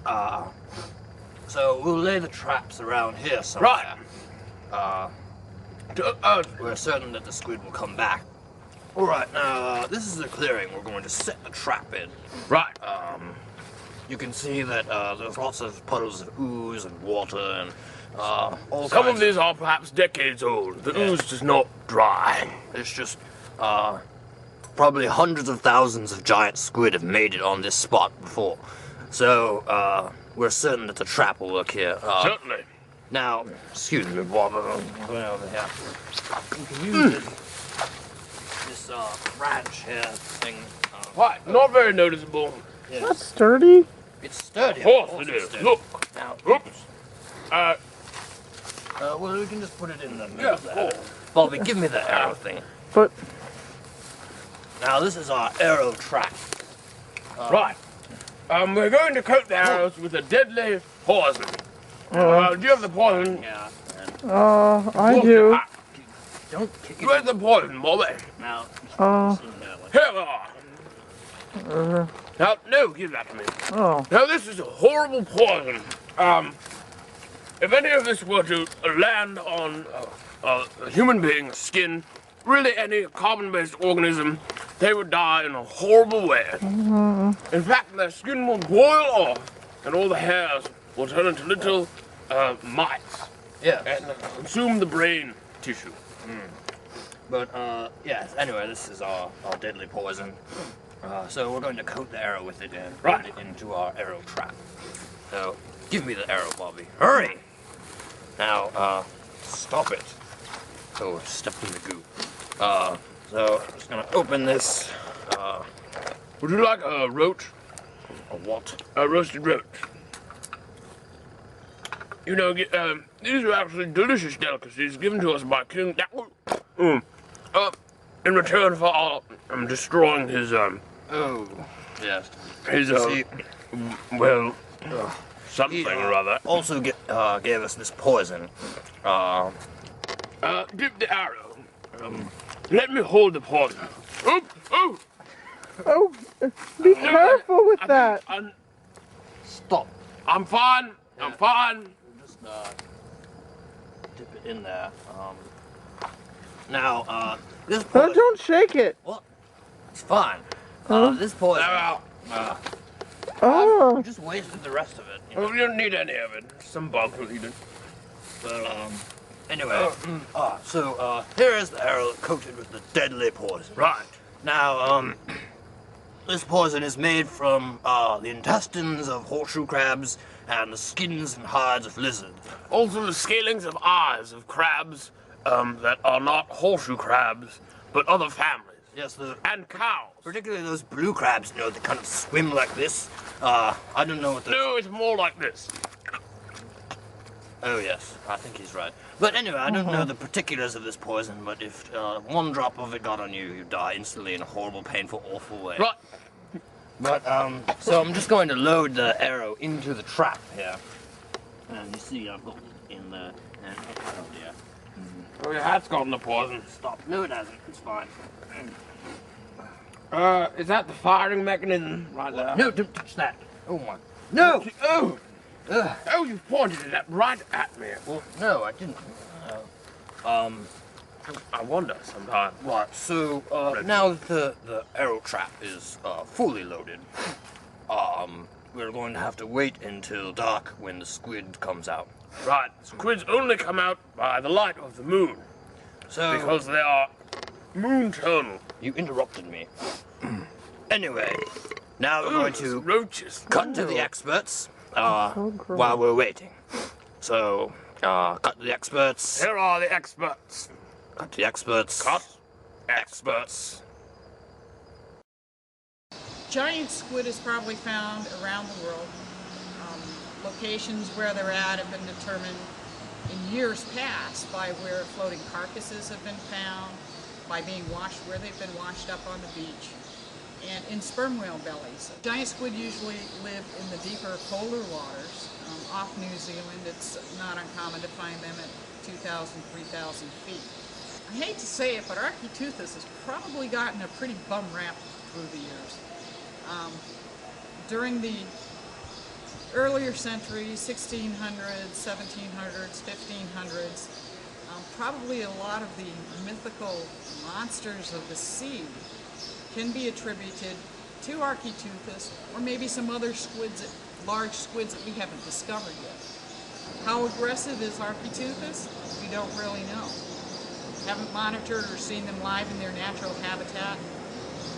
So we'll lay the traps around here somewhere. Right. We're certain that the squid will come back. Alright, now, this is the clearing. We're going to set the trap in. Right. You can see that there's lots of puddles of ooze and water and all Some kinds of these are perhaps decades old. The Yeah. ooze is not dry. It's just, probably hundreds of thousands of giant squid have made it on this spot before. So, we're certain that the trap will work here. Certainly. Now, excuse me, Bob, I'm going over here. You can use this branch here thing. Right, not very noticeable. Yeah. That's sturdy. It's sturdy. Of course it it's is. sturdy. Look. Now, Oops. well, we can just put it in the middle Yeah, there. Bobby, give me the arrow thing. But Now, this is our arrow trap. Right. We're going to coat the arrows with a deadly poison. Do you have the poison? Yeah. I Look, do. Don't kick it. Where's the poison, Bobby? Now, Here we are. Now, no, give that to me. Oh. Now, this is a horrible poison. If any of this were to land on a human being's skin, really any carbon-based organism, they would die in a horrible way. In fact, their skin will boil off, and all the hairs will turn into little mites yeah. and consume the brain tissue. But, yes, anyway, this is our deadly poison. So we're going to coat the arrow with it and put it into our arrow trap. So, give me the arrow, Bobby. Hurry! Now, stop it. Oh, stepped in the goo. So, I'm just gonna open this. Would you like a roach? A what? A roasted roach. You know, these are actually delicious delicacies given to us by King. In return for our destroying his Oh, yes. his See, something he, or other. Also gave us this poison. Dip the arrow. Let me hold the poison. Oh! Oh, be careful with that. Stop. I'm fine. I'm fine. Just dip it in there. Now, this Oh, poison. don't shake it. What? It's fine. This poison. Oh. You just wasted the rest of it. You know? Oh, you don't need any of it. Some bug will eat it. Well, anyway. So, here is the arrow coated with the deadly poison. Right. Now, this poison is made from the intestines of horseshoe crabs and the skins and hides of lizards. Also the scalings of eyes of crabs that are not horseshoe crabs, but other families. Yes, And cows. particularly those blue crabs, you know, they kind of swim like this. I don't know what the... No, it's more like this. Oh, yes, I think he's right. But anyway, I don't know the particulars of this poison, but if one drop of it got on you, you'd die instantly in a horrible, painful, awful way. Right. But, so I'm just going to load the arrow into the trap here. And you see I've got it in there. And, oh, dear. Oh, your hat's gotten the poison. Stop. No, it hasn't. It's fine. Is that the firing mechanism right there? No, don't touch that. Oh, my. No! Oh! Ugh. Oh, you pointed it right at me. Well, no, I didn't. I wonder sometimes. Right, so now that the arrow trap is fully loaded, we're going to have to wait until dark when the squid comes out. Right. Squids only come out by the light of the moon So because they are moon-tonal. you interrupted me. Anyway, now we're going to roaches. cut to the experts so gross. while we're waiting. So, cut to the experts. Here are the experts. Cut to the experts. Cut. Experts. Giant squid is probably found around the world. Locations where they're at have been determined in years past by where floating carcasses have been found, by being washed, where they've been washed up on the beach, and in sperm whale bellies. Giant squid usually live in the deeper, colder waters. Off New Zealand, it's not uncommon to find them at 2,000, 3,000 feet. I hate to say it, but Architeuthis has probably gotten a pretty bum rap through the years. During the earlier centuries, 1600s, 1700s, 1500s, probably a lot of the mythical monsters of the sea can be attributed to Architeuthis, or maybe some other squids, large squids that we haven't discovered yet. How aggressive is Architeuthis? We don't really know. Haven't monitored or seen them live in their natural habitat,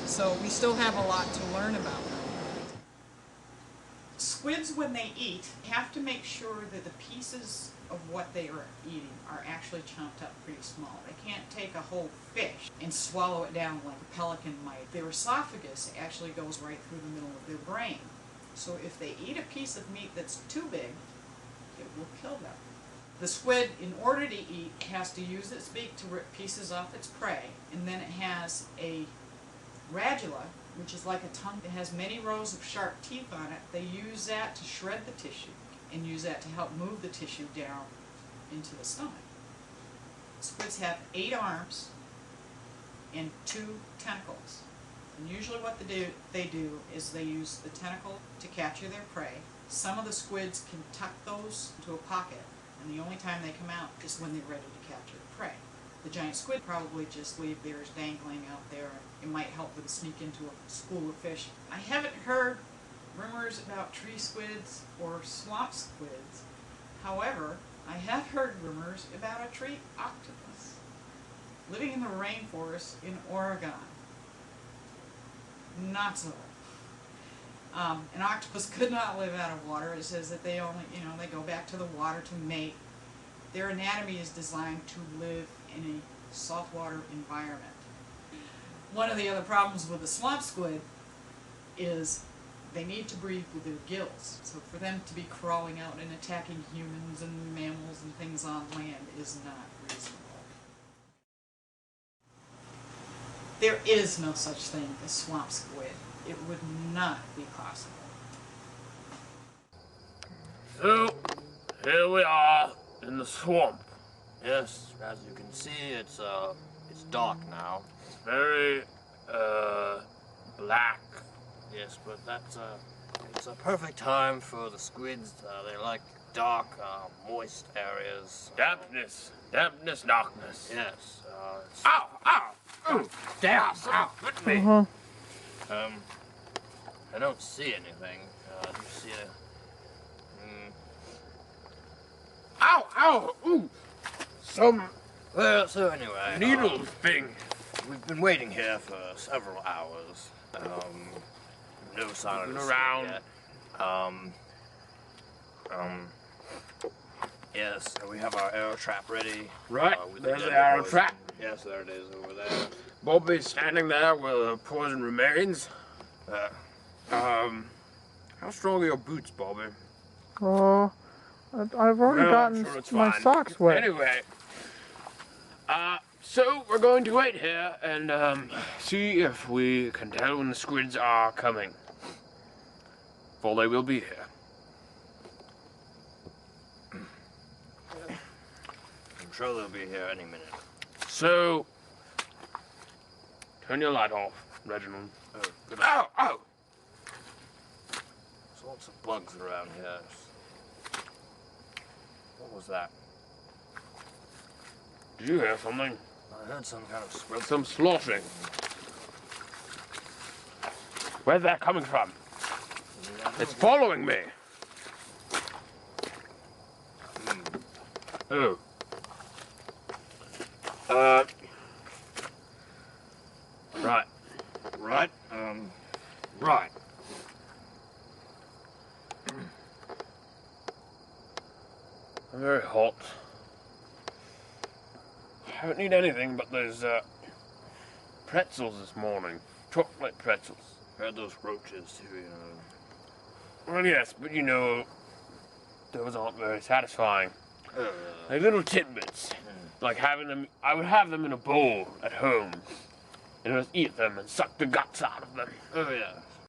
so we still have a lot to learn about them. Squids, when they eat, have to make sure that the pieces of what they are eating are actually chomped up pretty small. They can't take a whole fish and swallow it down like a pelican might. Their esophagus actually goes right through the middle of their brain. So if they eat a piece of meat that's too big, it will kill them. The squid, in order to eat, has to use its beak to rip pieces off its prey, and then it has a radula, which is like a tongue that has many rows of sharp teeth on it. They use that to shred the tissue and use that to help move the tissue down into the stomach. Squids have 8 arms and 2 tentacles. And usually what they do is they use the tentacle to capture their prey. Some of the squids can tuck those into a pocket, and the only time they come out is when they're ready to capture the prey. The giant squid probably just leave theirs dangling out there. It might help them sneak into a school of fish. I haven't heard rumors about tree squids or swamp squids. However, I have heard rumors about a tree octopus living in the rainforest in Oregon. Not so. An octopus could not live out of water. It says that they only, they go back to the water to mate. Their anatomy is designed to live in a saltwater environment. One of the other problems with the swamp squid is they need to breathe with their gills. So for them to be crawling out and attacking humans and mammals and things on land is not reasonable. There is no such thing as swamp squid. It would not be possible. So, here we are in the swamp. Yes, as you can see, it's dark now. It's very, black. Yes, but it's a perfect time for the squids. They like dark, moist areas. Dampness, darkness. Yes. Ow, ow, ooh, damn, ow, hit me. I don't see anything. Do you see Ow, ow, ooh, some Well, so anyway, needle thing. we've been waiting here for several hours. No sign of the Around. yet. Yes, so we have our arrow trap ready. Right, with there's the deadly arrow poison. trap. Yes, there it is over there. Bobby's standing there with the poison remains. How strong are your boots, Bobby? Oh, I've already Well, I'm gotten sure it's my fine. socks wet. Anyway, so we're going to wait here and see if we can tell when the squids are coming. For they will be here. I'm sure they'll be here any minute. So, turn your light off, Reginald. Oh, good. Ow, ow! There's lots of bugs around here. What was that? Did you hear something? I heard some kind of scrub. Some sloshing. Where's that coming from? It's following me. Oh. Right. Right? Right. I'm very hot. I don't need anything but those pretzels this morning. Chocolate pretzels. Heard those roaches too, Well, yes, but those aren't very satisfying. Uh, Like little tidbits. Like having them, I would have them in a bowl at home. And just eat them and suck the guts out of them. oh yeah.